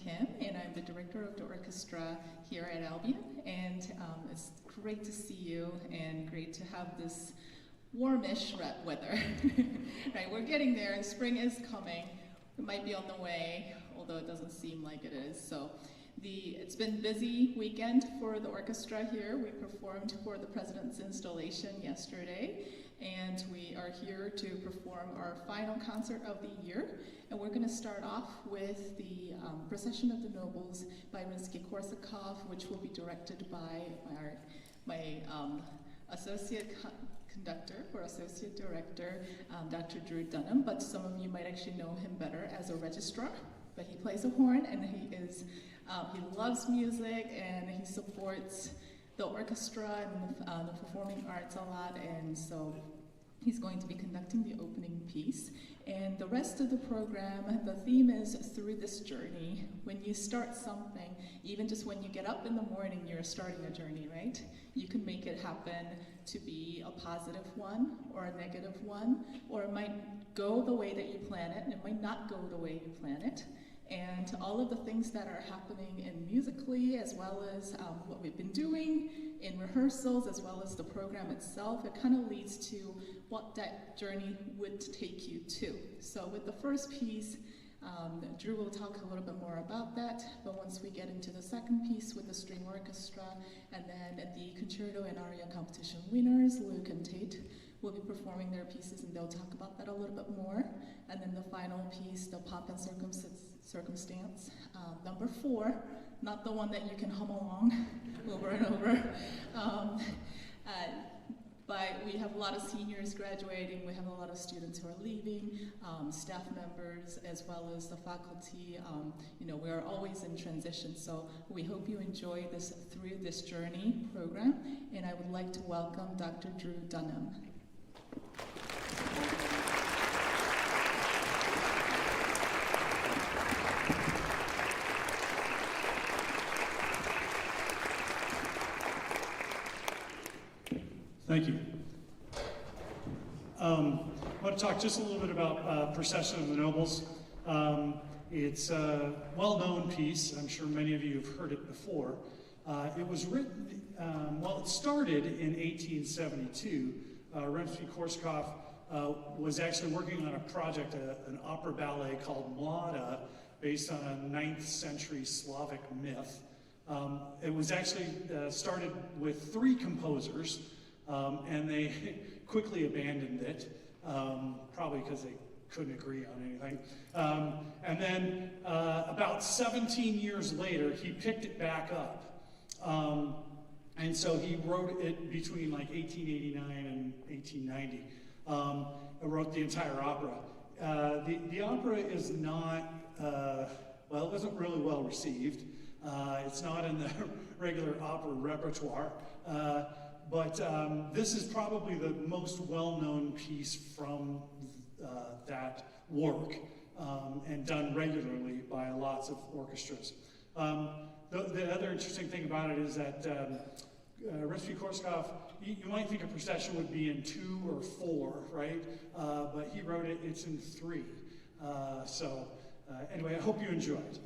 Kim, and I'm the director of the orchestra here at Albion. And it's great to see you, and great to have this warmish weather. Right, we're getting there, and spring is coming. It might be on the way, although it doesn't seem like it is. So it's been a busy weekend for the orchestra here. We performed for the president's installation yesterday, and we are here to perform our final concert of the year. And we're going to start off with the Procession of the Nobles by Rimsky-Korsakov, which will be directed by my associate conductor or associate director, Dr. Drew Dunham, but some of you might actually know him better as a registrar. But he plays a horn, and he loves music, and he supports the orchestra and the performing arts a lot, and so he's going to be conducting the opening piece. And the rest of the program, the theme is through this journey. When you start something, even just when you get up in the morning, you're starting a journey, right? You can make it happen to be a positive one or a negative one, or it might go the way that you plan it, and it might not go the way you plan it. And all of the things that are happening in musically, as well as what we've been doing in rehearsals, as well as the program itself, it kind of leads to what that journey would take you to. So with the first piece, Drew will talk a little bit more about that, but once we get into the second piece with the string orchestra, and then at the Concerto and Aria competition winners, Luke and Tate will be performing their pieces, and they'll talk about that a little bit more. And then the final piece, the Pomp and Circumstance, number 4, not the one that you can hum along over and over. But we have a lot of seniors graduating, we have a lot of students who are leaving, staff members, as well as the faculty. We are always in transition, so we hope you enjoy this Through This Journey program, and I would like to welcome Dr. Drew Dunham. Thank you. I want to talk just a little bit about Procession of the Nobles. It's a well-known piece. I'm sure many of you have heard it before. It was written, it started in 1872. Rimsky-Korsakov was actually working on a project, an opera ballet called Mlada, based on a 9th century Slavic myth. It was actually started with 3 composers, and they quickly abandoned it, probably because they couldn't agree on anything. And then about 17 years later, he picked it back up. And so he wrote it between like 1889 and 1890. Wrote the entire opera. The opera is not, it wasn't really well received. It's not in the regular opera repertoire. But this is probably the most well-known piece from that work, and done regularly by lots of orchestras. The other interesting thing about it is that Rimsky-Korsakov, you might think a procession would be in 2 or 4, right? But he wrote it, it's in 3. Anyway, I hope you enjoy it.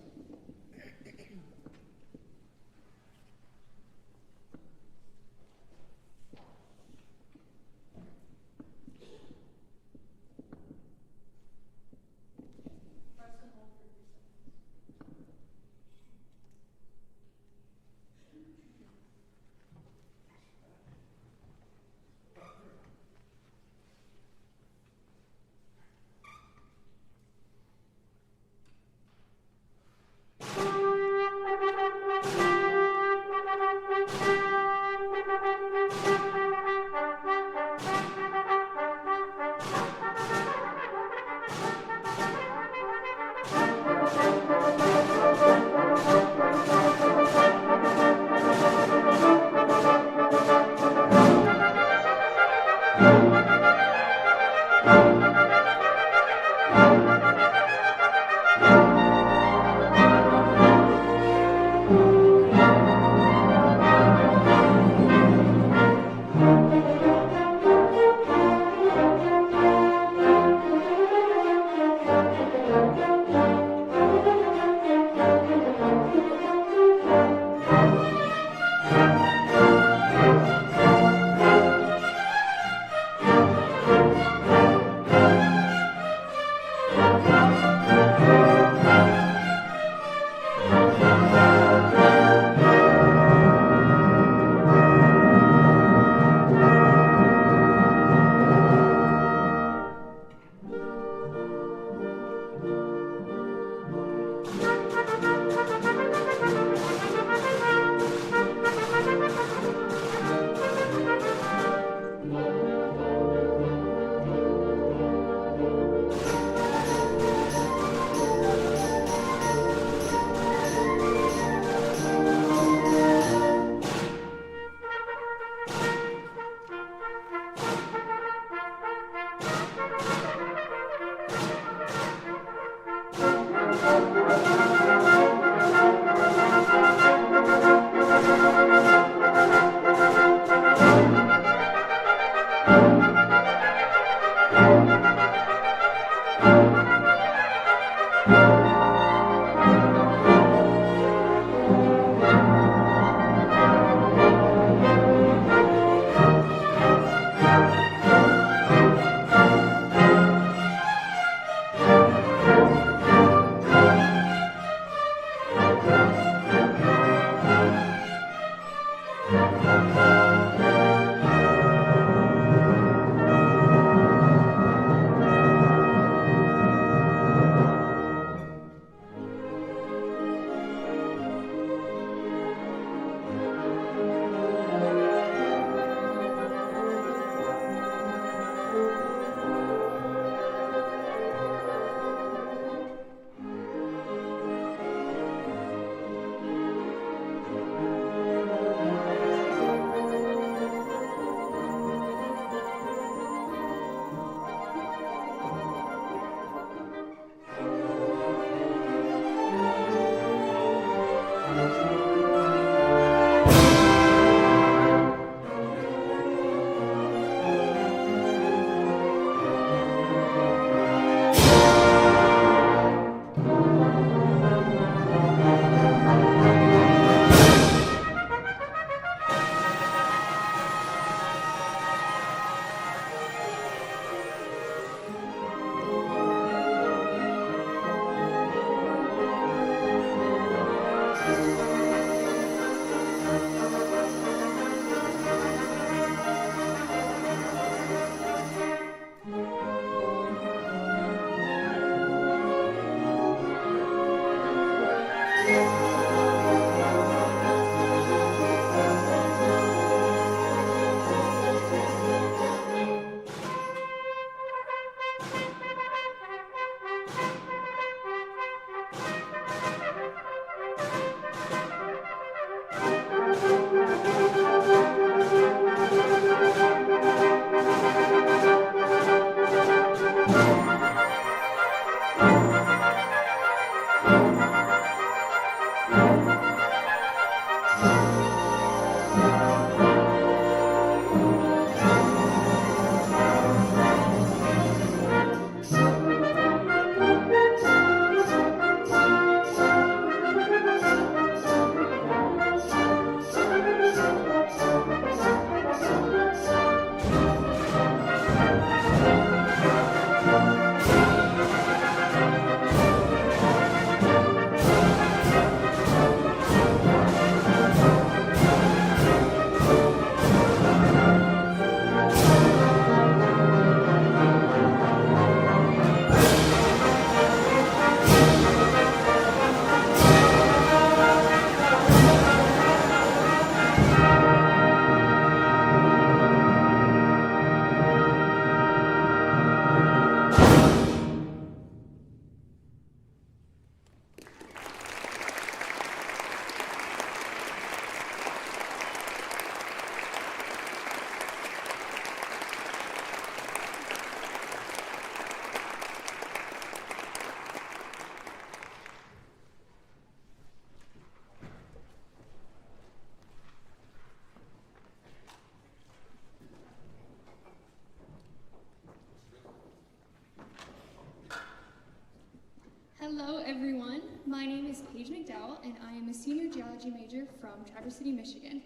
Hello everyone, my name is Paige McDowell and I am a senior geology major from Traverse City, Michigan.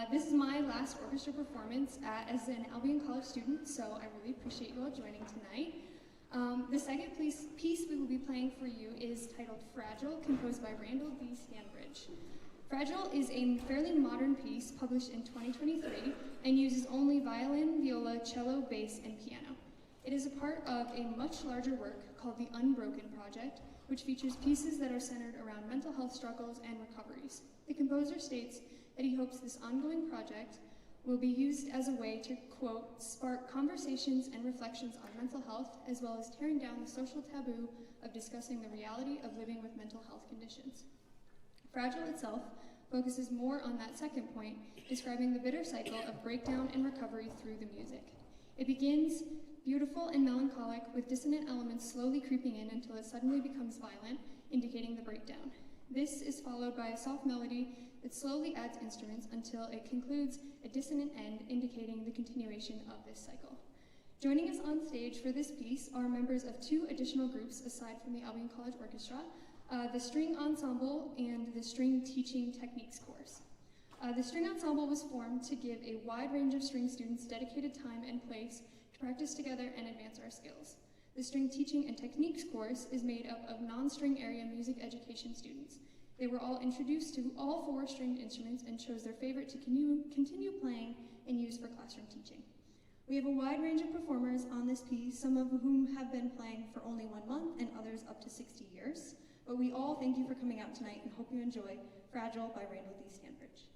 This is my last orchestra performance as an Albion College student, so I really appreciate you all joining tonight. The second piece we will be playing for you is titled Fragile, composed by Randall D. Stanbridge. Fragile is a fairly modern piece published in 2023 and uses only violin, viola, cello, bass, and piano. It is a part of a much larger work called the Unbroken Project, which features pieces that are centered around mental health struggles and recoveries. The composer states that he hopes this ongoing project will be used as a way to, quote, spark conversations and reflections on mental health, as well as tearing down the social taboo of discussing the reality of living with mental health conditions. Fragile itself focuses more on that second point, describing the bitter cycle of breakdown and recovery through the music. It begins beautiful and melancholic, with dissonant elements slowly creeping in until it suddenly becomes violent, indicating the breakdown. This is followed by a soft melody that slowly adds instruments until it concludes a dissonant end, indicating the continuation of this cycle. Joining us on stage for this piece are members of two additional groups aside from the Albion College Orchestra, the String Ensemble and the String Teaching Techniques course. The String Ensemble was formed to give a wide range of string students dedicated time and place to practice together and advance our skills. The String Teaching and Techniques course is made up of non-string area music education students. They were all introduced to all four stringed instruments and chose their favorite to continue classroom teaching. We have a wide range of performers on this piece, some of whom have been playing for only 1 month and others up to 60 years. But we all thank you for coming out tonight and hope you enjoy Fragile by Randall D. Stanbridge.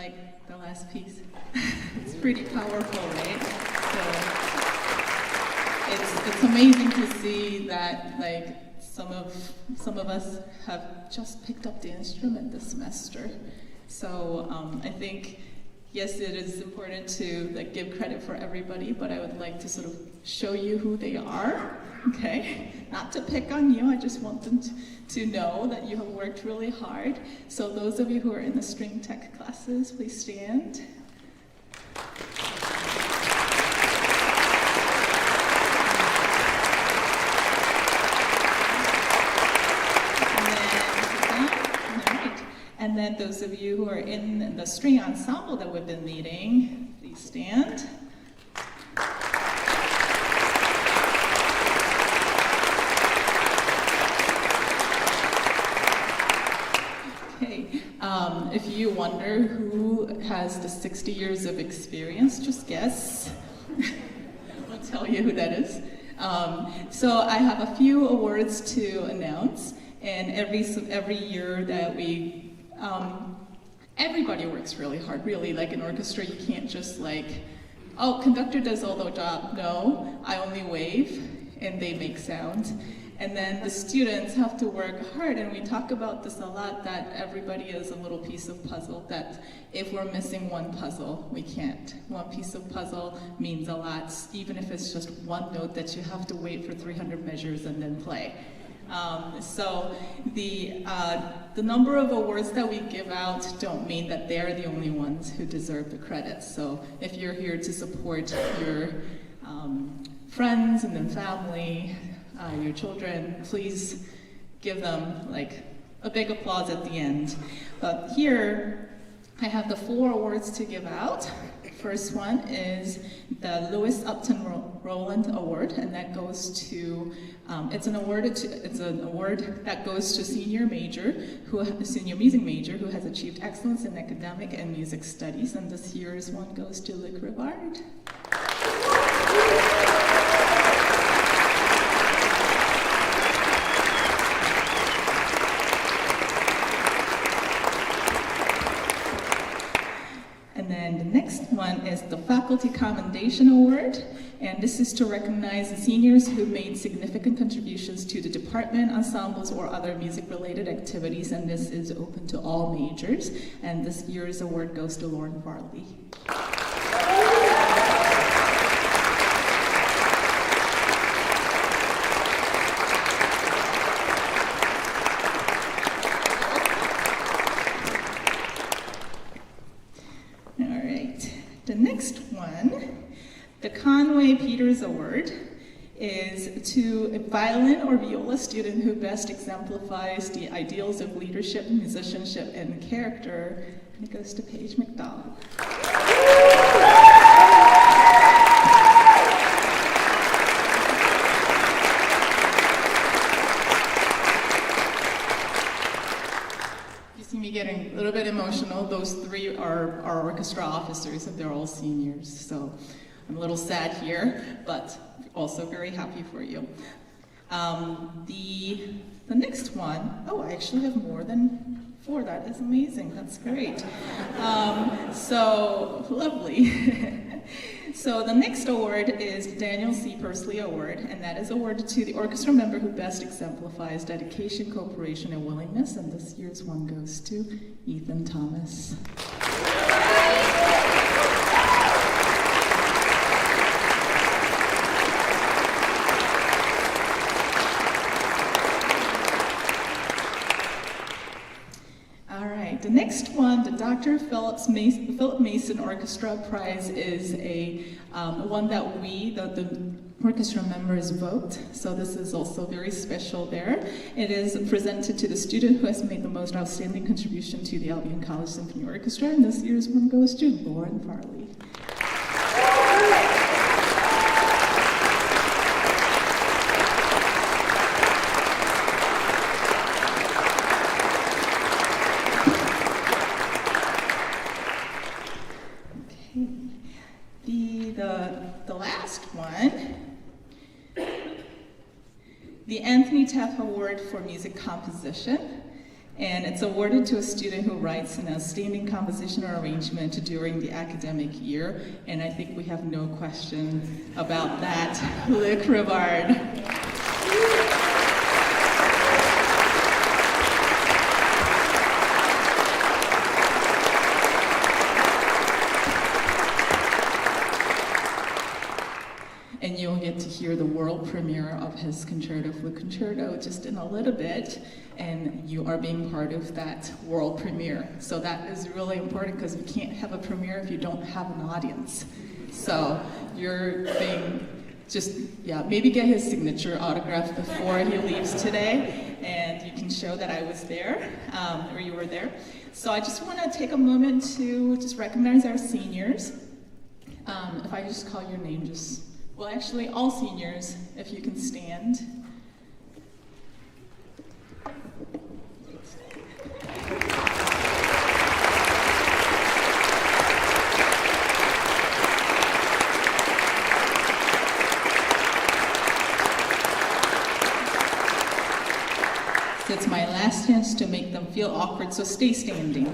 like the last piece? It's pretty powerful, right? So it's amazing to see that like some of us have just picked up the instrument this semester. So I think, yes, it is important to like give credit for everybody, but I would like to sort of show you who they are, okay? Not to pick on you, I just want them to know that you have worked really hard. So those of you who are in the string tech classes, please stand. And then those of you who are in the string ensemble that we've been leading, please stand. Okay, if you wonder who has the 60 years of experience, just guess. I'll tell you who that is. So I have a few awards to announce, and every year that we everybody works really hard, really. Like in orchestra, you can't just like, oh, conductor does all the job. No, I only wave and they make sound. And then the students have to work hard, and we talk about this a lot, that everybody is a little piece of puzzle, that if we're missing one puzzle, we can't. One piece of puzzle means a lot, even if it's just one note that you have to wait for 300 measures and then play. So the number of awards that we give out don't mean that they're the only ones who deserve the credit. So if you're here to support your friends and then family, your children, please give them like a big applause at the end. But here I have the 4 awards to give out. First one is the Louis Upton Rowland Award, and that goes to it's an award that goes to senior music major who has achieved excellence in academic and music studies, and this year's one goes to Luke Rivard. And then the next one is the Faculty Commendation Award, and this is to recognize the seniors who made significant contributions to the department, ensembles, or other music-related activities, and this is open to all majors, and this year's award goes to Lauren Farley. The next one, the Conway Peters Award, is to a violin or viola student who best exemplifies the ideals of leadership, musicianship, and character, and it goes to Paige McDowell. Getting a little bit emotional. Those 3 are our orchestra officers, and they're all seniors, so I'm a little sad here, but also very happy for you. The next one, oh, I actually have more than 4. That is amazing. That's great. So lovely. So the next award is the Daniel C. Pursley Award, and that is awarded to the orchestra member who best exemplifies dedication, cooperation, and willingness, and this year's one goes to Ethan Thomas. All right, the next one, the Dr. Philip Mason Orchestra Prize, is a one that we, the orchestra members, vote. So this is also very special there. It is presented to the student who has made the most outstanding contribution to the Albion College Symphony Orchestra, and this year's one goes to Lauren Farley. The last one, the Anthony Teff Award for Music Composition, And it's awarded to a student who writes an outstanding composition or arrangement during the academic year. And I think we have no question about that. Luke Rivard. And you'll get to hear the world premiere of his Concerto for Concerto just in a little bit, and you are being part of that world premiere. So that is really important because you can't have a premiere if you don't have an audience. So you're being maybe get his signature autograph before he leaves today, and you can show that I was there, or you were there. So I just want to take a moment to just recognize our seniors. If I just call your name, well, actually, all seniors, if you can stand. So it's my last chance to make them feel awkward, so stay standing.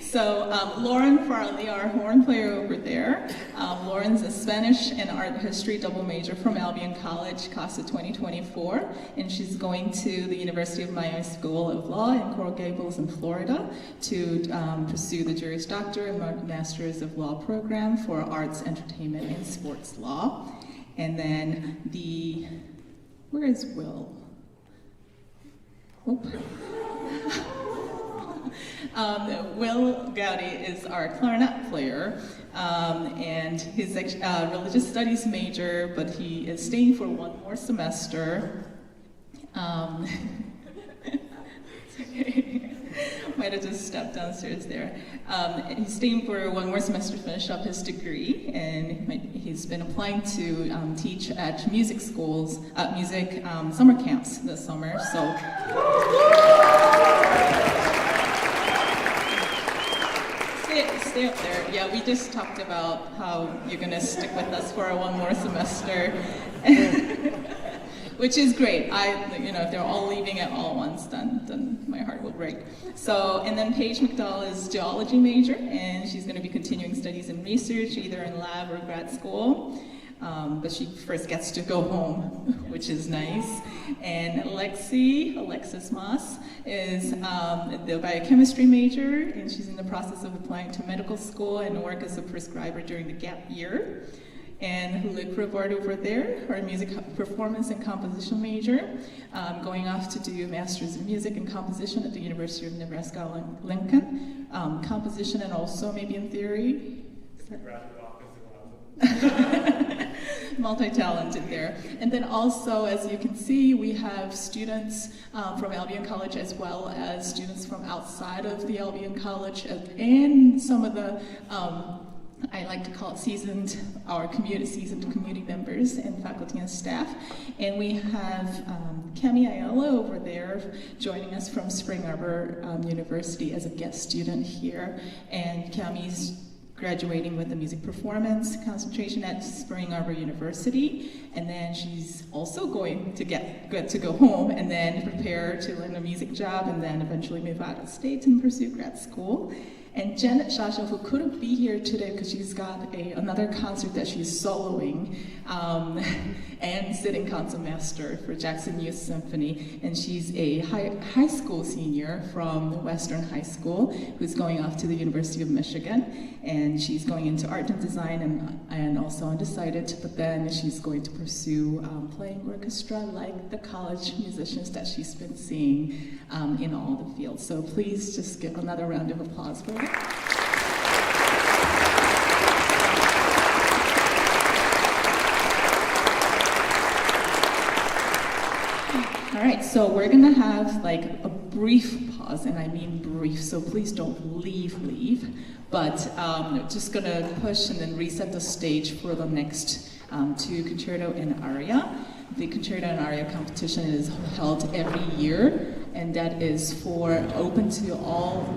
So Lauren Farley, our horn player over there. Lauren's a Spanish and art history double major from Albion College, class of 2024, and she's going to the University of Miami School of Law in Coral Gables in Florida to pursue the Juris Doctor and Masters of Law program for Arts, Entertainment, and Sports Law. And then where is Will? Oh. Will Gowdy is our clarinet player, and he's a religious studies major, but he is staying for one more semester. It's okay. Might have just stepped downstairs there. He's staying for one more semester to finish up his degree, and he's been applying to teach at music schools, music summer camps this summer. So. Stay up there. Yeah, we just talked about how you're going to stick with us for one more semester, which is great. If they're all leaving at all once, then my heart will break. So, and then Paige McDowell is geology major, and she's going to be continuing studies in research, either in lab or grad school. But she first gets to go home, which is nice. And Alexis Moss, is the biochemistry major, and she's in the process of applying to medical school and work as a prescriber during the gap year. And Luke Rivard over there, our music performance and composition major, going off to do Masters in Music and Composition at the University of Nebraska-Lincoln. Composition and also maybe in theory. Multi-talented there. And then also, as you can see, we have students from Albion College as well as students from outside of the Albion College and some of the, I like to call it seasoned community members and faculty and staff. And we have Cami Ayala over there joining us from Spring Arbor University as a guest student here. And Cami's graduating with a music performance concentration at Spring Arbor University, and then she's also going to get to go home and then prepare to learn a music job and then eventually move out of state and pursue grad school. And Janet Shasha, who couldn't be here today because she's got another concert that she's soloing, and sitting concertmaster for Jackson Youth Symphony, and she's a high school senior from Western High School who's going off to the University of Michigan, and she's going into art and design and also undecided, but then she's going to pursue playing orchestra like the college musicians that she's been seeing in all the fields. So please just give another round of applause for her. All right, so we're gonna have like a brief pause, and I mean brief, so please don't leave, but just gonna push and then reset the stage for the next two Concerto and Aria. The Concerto and Aria competition is held every year, and that is open to all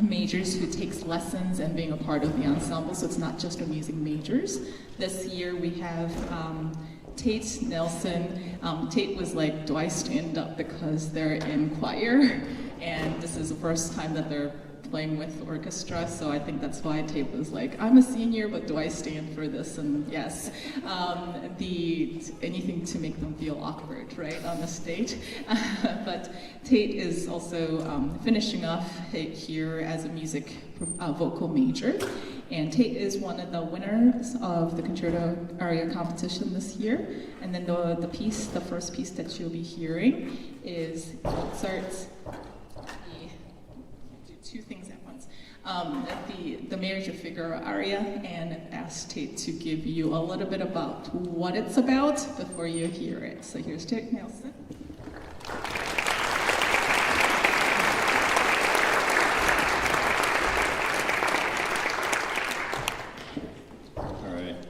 majors who takes lessons and being a part of the ensemble, so it's not just for music majors. This year we have Tate Nelson. Tate was like, do I stand up because they're in choir? And this is the first time that they're playing with orchestra, so I think that's why Tate was like, I'm a senior, but do I stand for this? And yes, anything to make them feel awkward, right, on the stage. But Tate is also finishing off here as a vocal major. And Tate is one of the winners of the Concerto Aria competition this year. And then the first piece that you'll be hearing is Mozart's, do two things at once. The Major Figaro Aria, and asked Tate to give you a little bit about what it's about before you hear it. So here's Tate Nelson.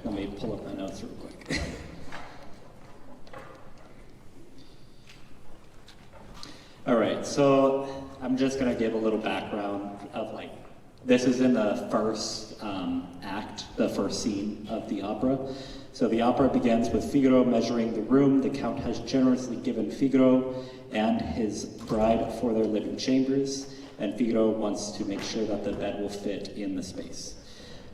Let me pull up my notes real quick. All right, so I'm just gonna give a little background of this is in the first act, the first scene of the opera. So the opera begins with Figaro measuring the room. The Count has generously given Figaro and his bride for their living chambers, and Figaro wants to make sure that the bed will fit in the space.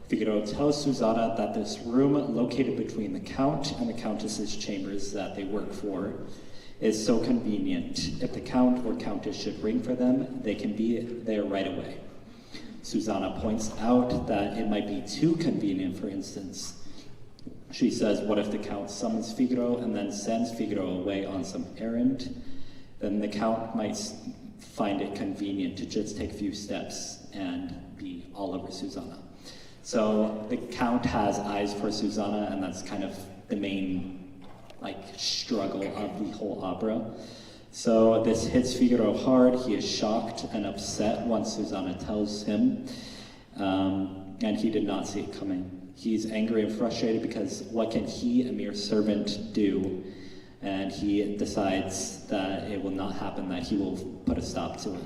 Figaro tells Susanna that this room located between the Count and the Countess's chambers that they work for is so convenient. If the Count or Countess should ring for them, they can be there right away. Susanna points out that it might be too convenient, for instance. She says, what if the Count summons Figaro and then sends Figaro away on some errand? Then the Count might find it convenient to just take a few steps and be all over Susanna. So the Count has eyes for Susanna, and that's kind of the main struggle of the whole opera. So this hits Figaro hard. He is shocked and upset once Susanna tells him, and he did not see it coming. He's angry and frustrated because what can he, a mere servant, do? And he decides that it will not happen, that he will put a stop to it.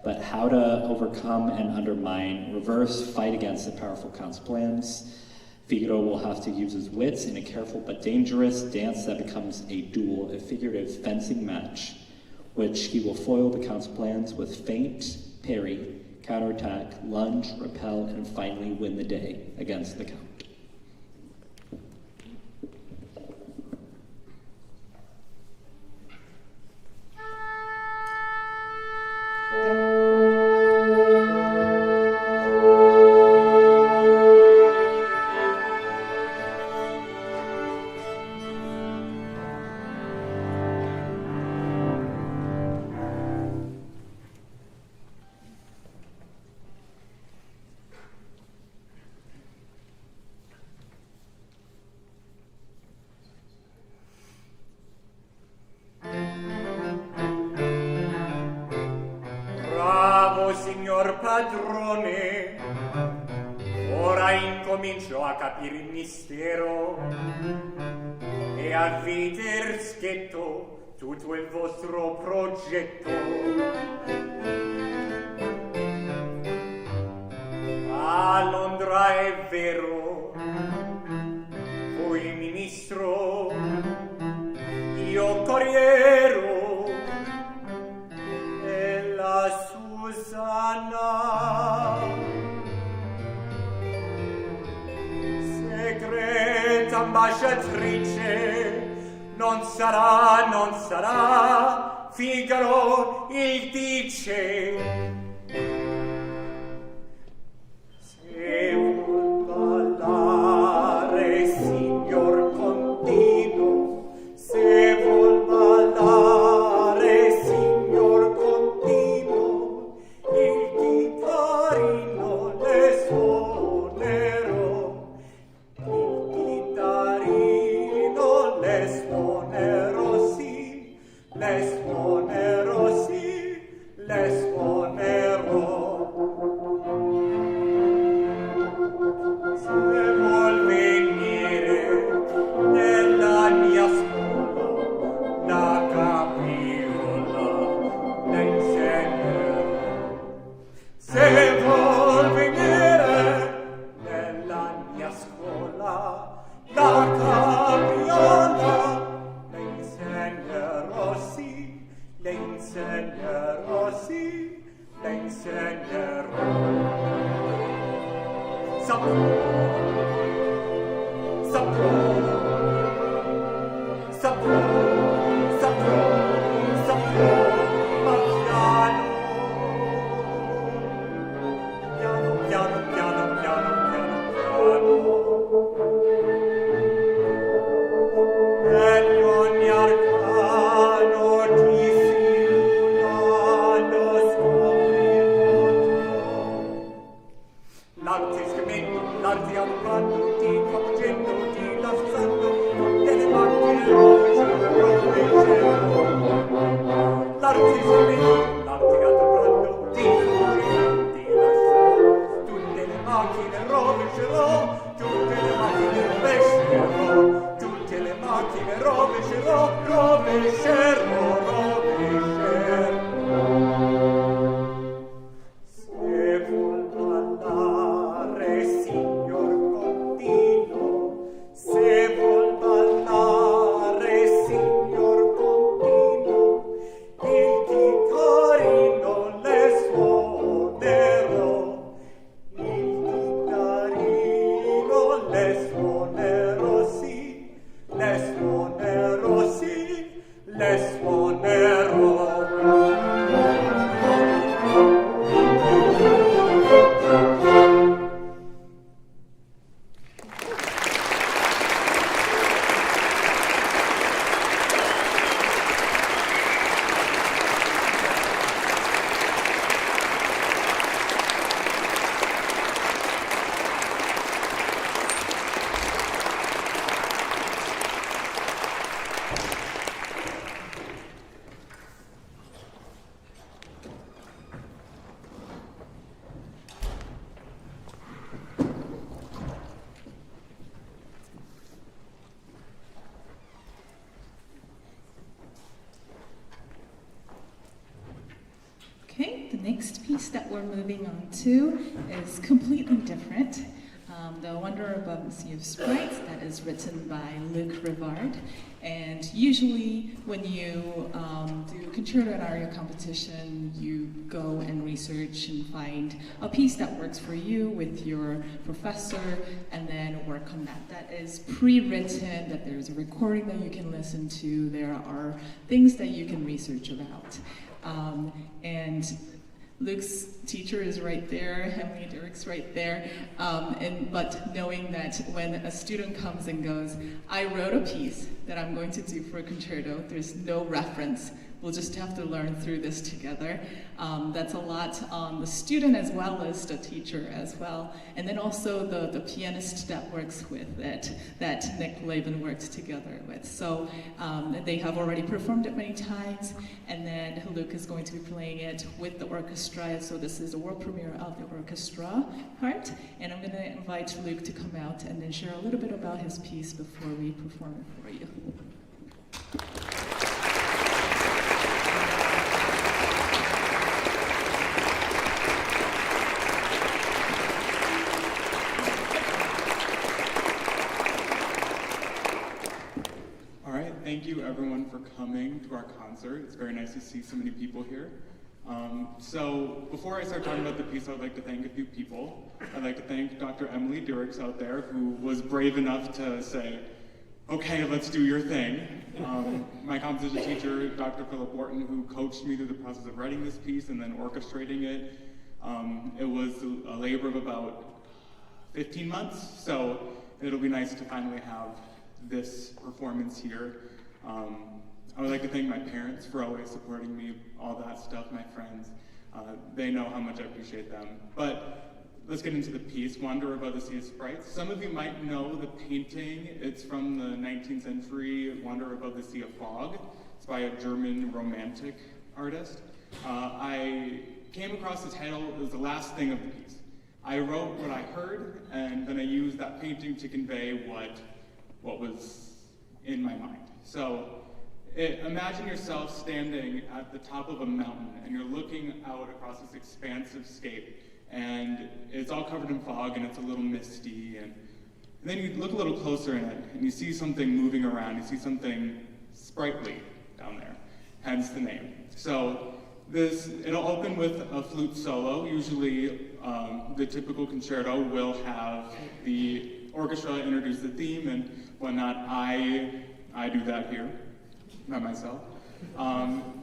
But how to overcome and undermine, reverse, fight against the powerful Count's plans? Figaro will have to use his wits in a careful but dangerous dance that becomes a duel, a figurative fencing match, which he will foil the Count's plans with feint, parry, counterattack, lunge, repel, and finally win the day against the Count. Signor padrone, ora incomincio a capire il mistero e a veder schietto tutto il vostro progetto. A Londra è vero, voi ministro, io corriero, e la Susanna, segreta ambasciatrice, non sarà, Figaro il dice. Se vuol ballare, signor Contino, se vuol ballare, signor Contino, il chitarrino le suonerò, il chitarrino le suonerò, sì, le suonerò, sì, le suonerò. adorando, ti capogendo, ti lasciando, tutte le macchine rovesce, l'arte adorando, ti capogendo, ti lasciando, tutte le macchine rovescerò, tutte le macchine rovescerò, tutte le macchine rovescerò, rovescerò, rovescerò. Se vuol ballare, signor Contino, se vuol ballare, signor Contino, il chitarrino le suonerò, il chitarrino le suonerò, sì, le suonerò, sì, le suonerò. Okay, the next piece that we're moving on to is completely different. The Wonder Above the Sea of Sprites, that is written by Luke Rivard. And usually when you do concerto and aria competition, you go and research and find a piece that works for you with your professor and then work on that. That is pre-written, that there's a recording that you can listen to, there are things that you can research about. And Luke's teacher is right there, Emily Derrick's right there, but knowing that when a student comes and goes, I wrote a piece that I'm going to do for a concerto, there's no reference, we'll just have to learn through this together. That's a lot on the student as well as the teacher as well. And then also the pianist that works with it, that Nick Laban works together with. So they have already performed it many times, and then Luke is going to be playing it with the orchestra. So this is the world premiere of the orchestra part. And I'm gonna invite Luke to come out and then share a little bit about his piece before we perform it for you. Thank you everyone for coming to our concert. It's very nice to see so many people here. So before I start talking about the piece, I'd like to thank a few people. I'd like to thank Dr. Emily Derrick out there, who was brave enough to say, okay, let's do your thing. My composition teacher, Dr. Philip Wharton, who coached me through the process of writing this piece and then orchestrating it. It was a labor of about 15 months, so it'll be nice to finally have this performance here. I would like to thank my parents for always supporting me, all that stuff, my friends. They know how much I appreciate them. But let's get into the piece, Wander Above the Sea of Sprites. Some of you might know the painting. It's from the 19th century, Wander Above the Sea of Fog. It's by a German romantic artist. I came across the title, it was the last thing of the piece. I wrote what I heard, and then I used that painting to convey what was in my mind. So imagine yourself standing at the top of a mountain and you're looking out across this expansive scape, and it's all covered in fog and it's a little misty, and then you look a little closer in it and you see something moving around, you see something sprightly down there, hence the name. So it'll open with a flute solo. Usually the typical concerto will have the orchestra introduce the theme and whatnot. I do that here by myself.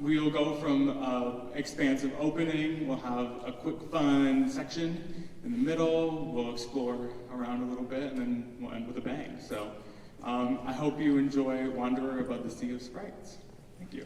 We'll go from expansive opening, we'll have a quick fun section in the middle, we'll explore around a little bit, and then we'll end with a bang. So I hope you enjoy Wanderer Above the Sea of Sprites. Thank you.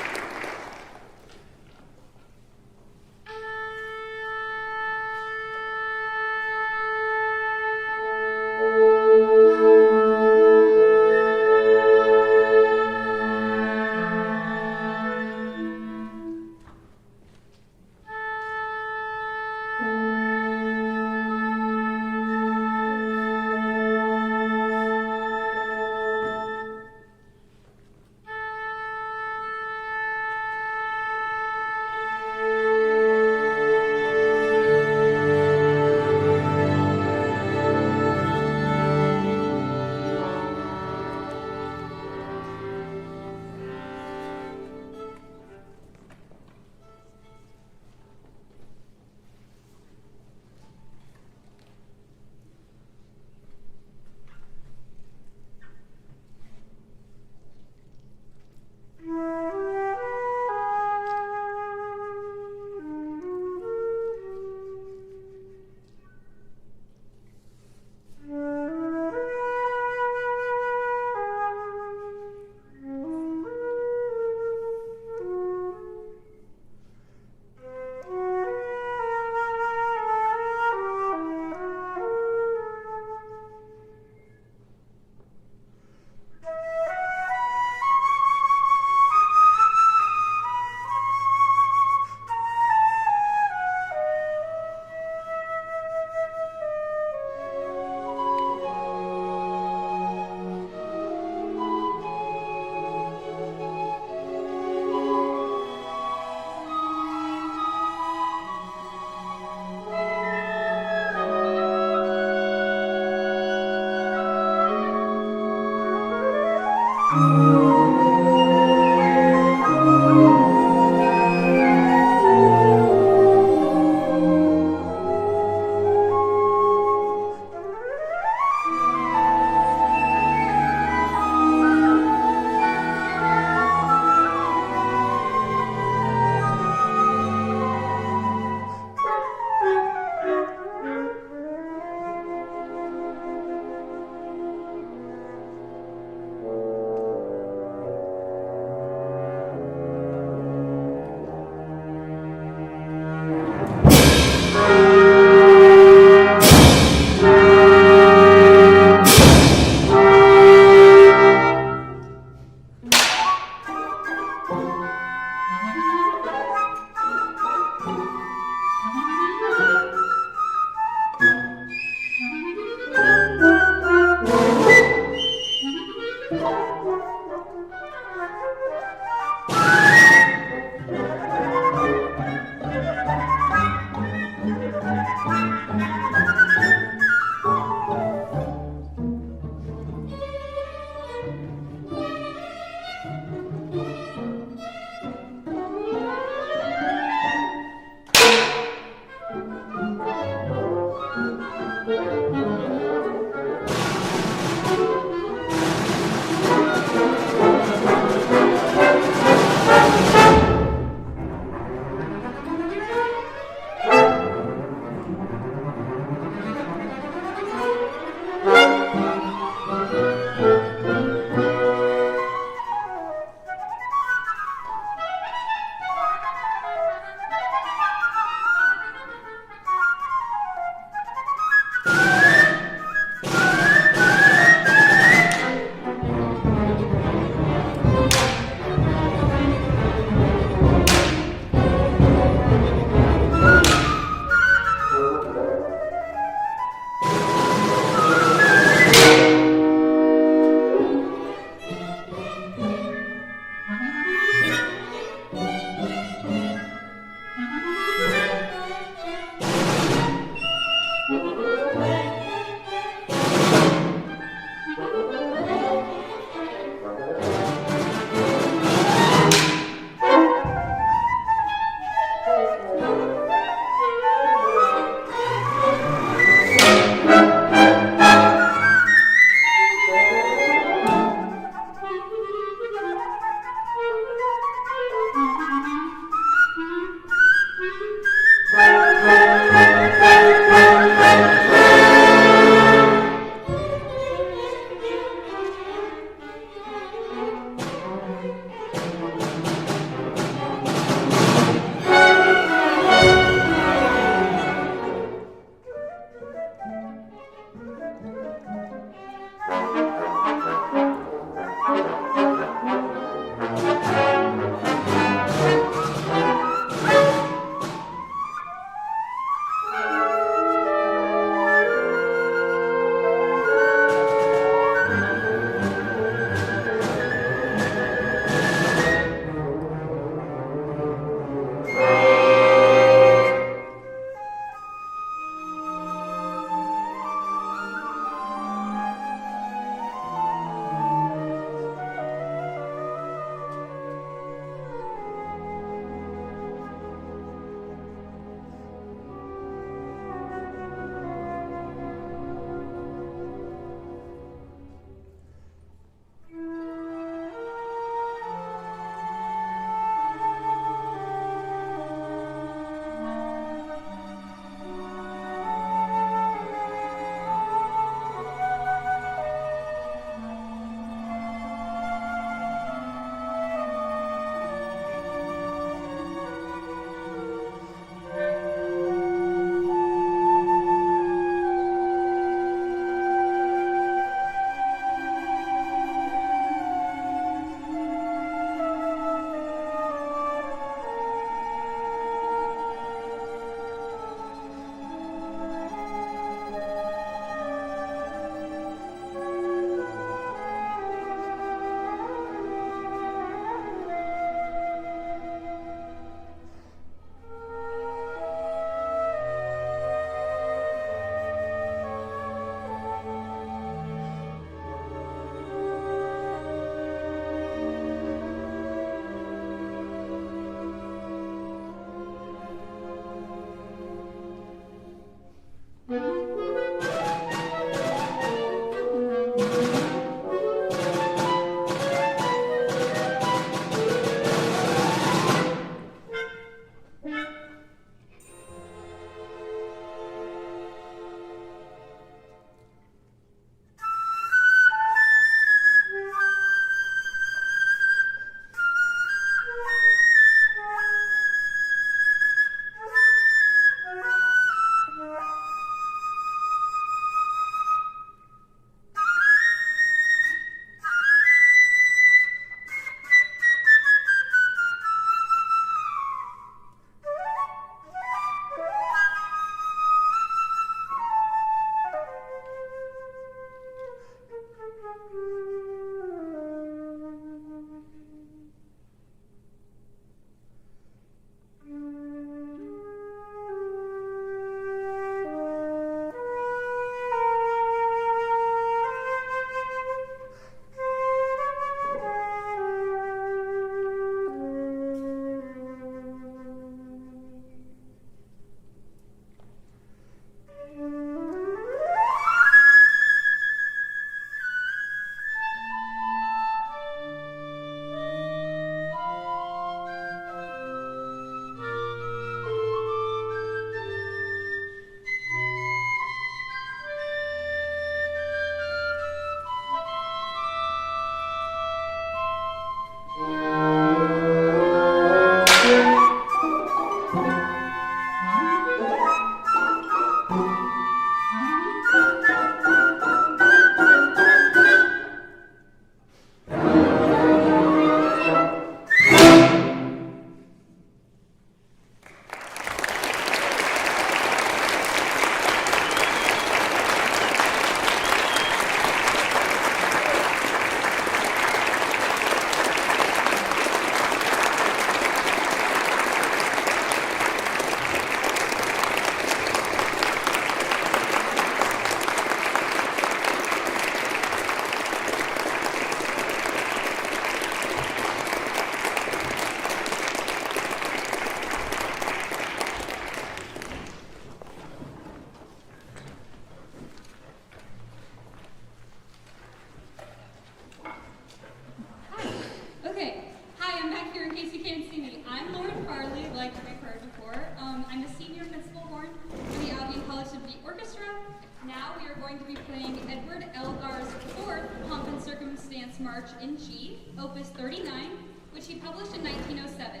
March in G, Opus 39, which he published in 1907.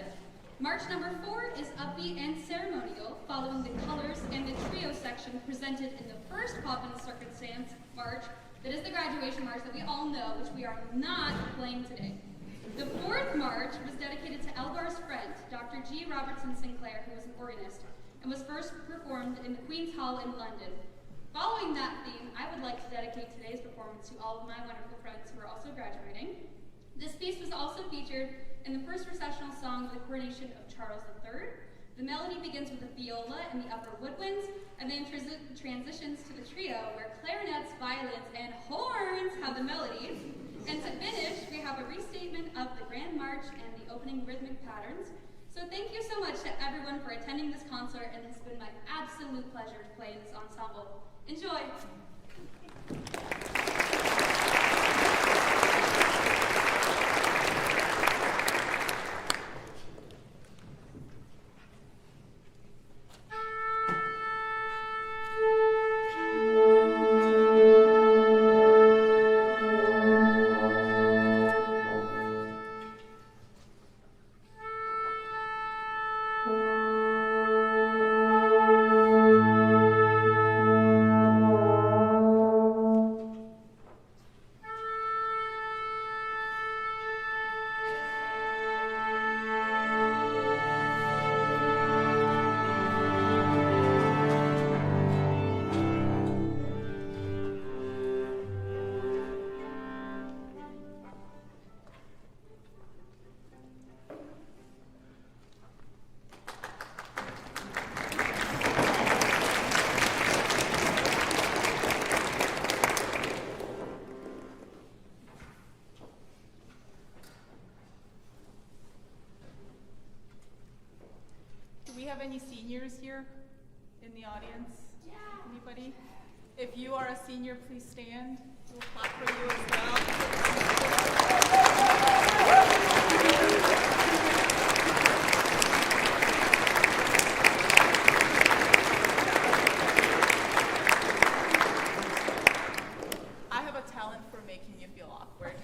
March number 4 is upbeat and ceremonial, following the colors and the trio section presented in the first Pomp and Circumstance March, that is the graduation march that we all know, which we are not playing today. The fourth march was dedicated to Elgar's friend, Dr. G. Robertson Sinclair, who was an organist, and was first performed in the Queen's Hall in London. Following that theme, I would like to dedicate today's performance to all of my wonderful friends who are also graduating. This piece was also featured in the first recessional song of the coronation of Charles III. The melody begins with a viola in the upper woodwinds, and then transitions to the trio, where clarinets, violins, and horns have the melodies. And to finish, we have a restatement of the Grand March and the opening rhythmic patterns. So thank you so much to everyone for attending this concert, and it's been my absolute pleasure to play in this ensemble. Enjoy! Have any seniors here in the audience? Yeah. Anybody? If you are a senior, please stand. We'll clap for you as well. I have a talent for making you feel awkward.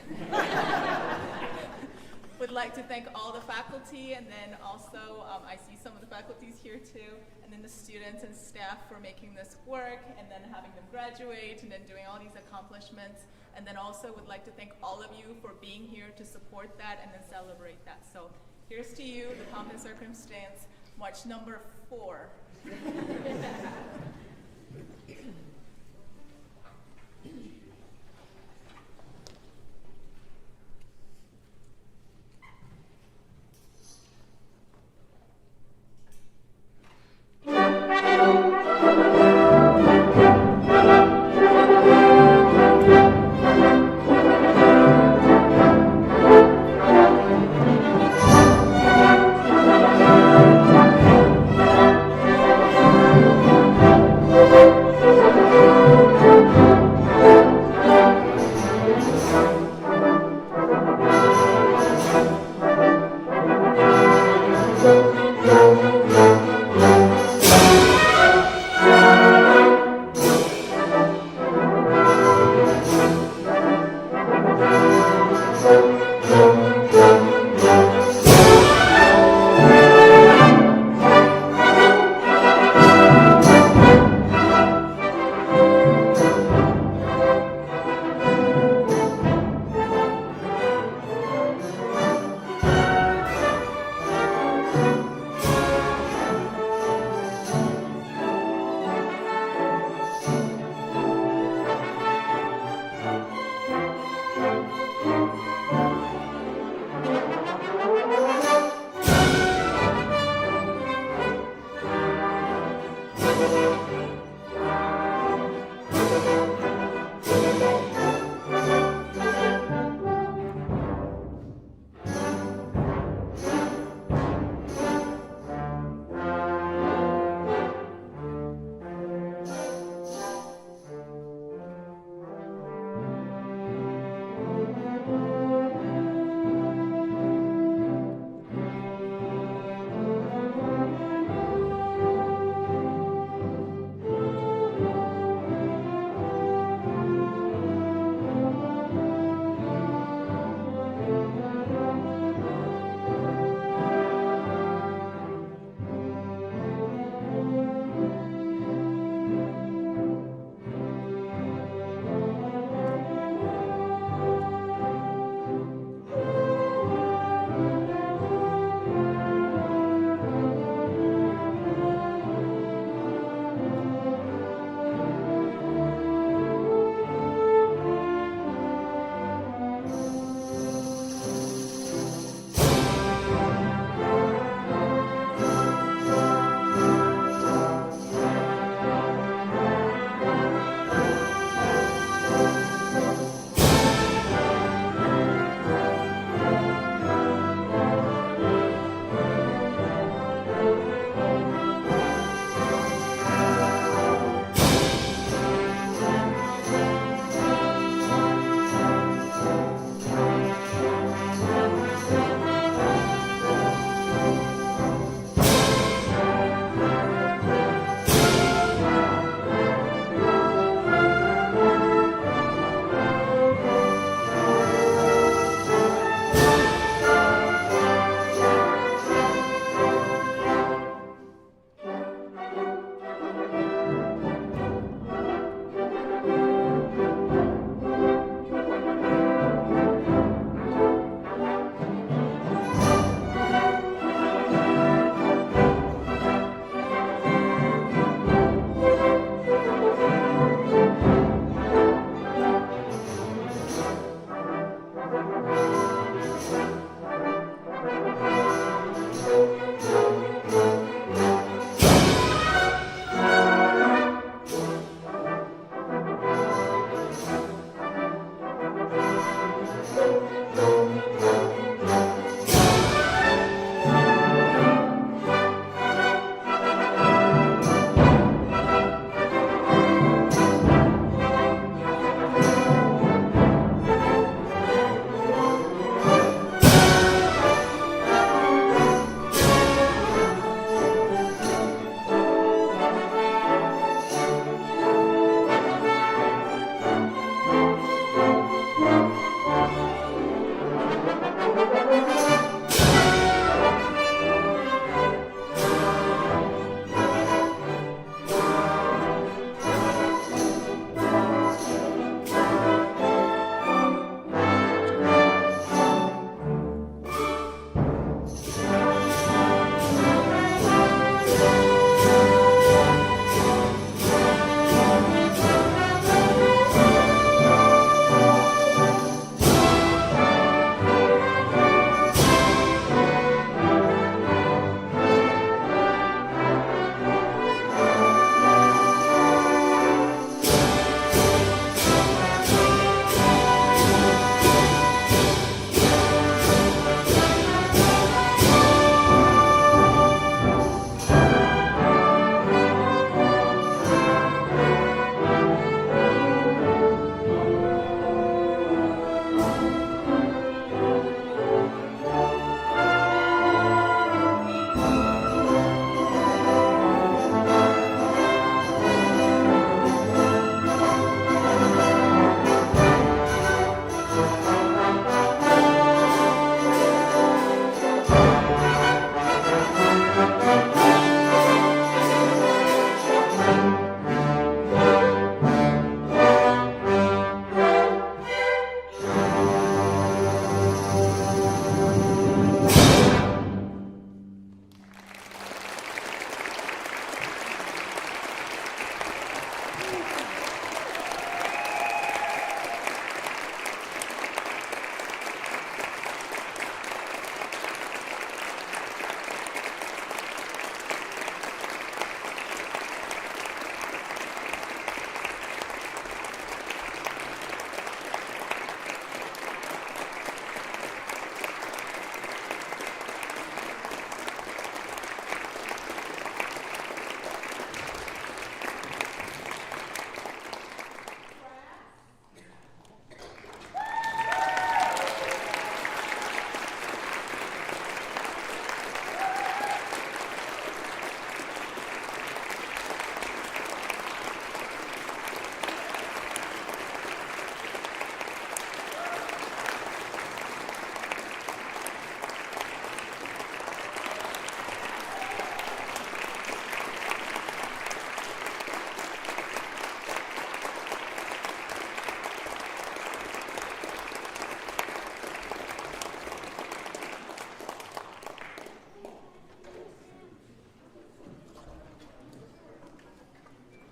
Would like to thank all the faculty, and then also I see some of the faculties here too, and then the students and staff for making this work, and then having them graduate, and then doing all these accomplishments, and then also would like to thank all of you for being here to support that and then celebrate that. So here's to you, the Pomp and Circumstance, March number 4.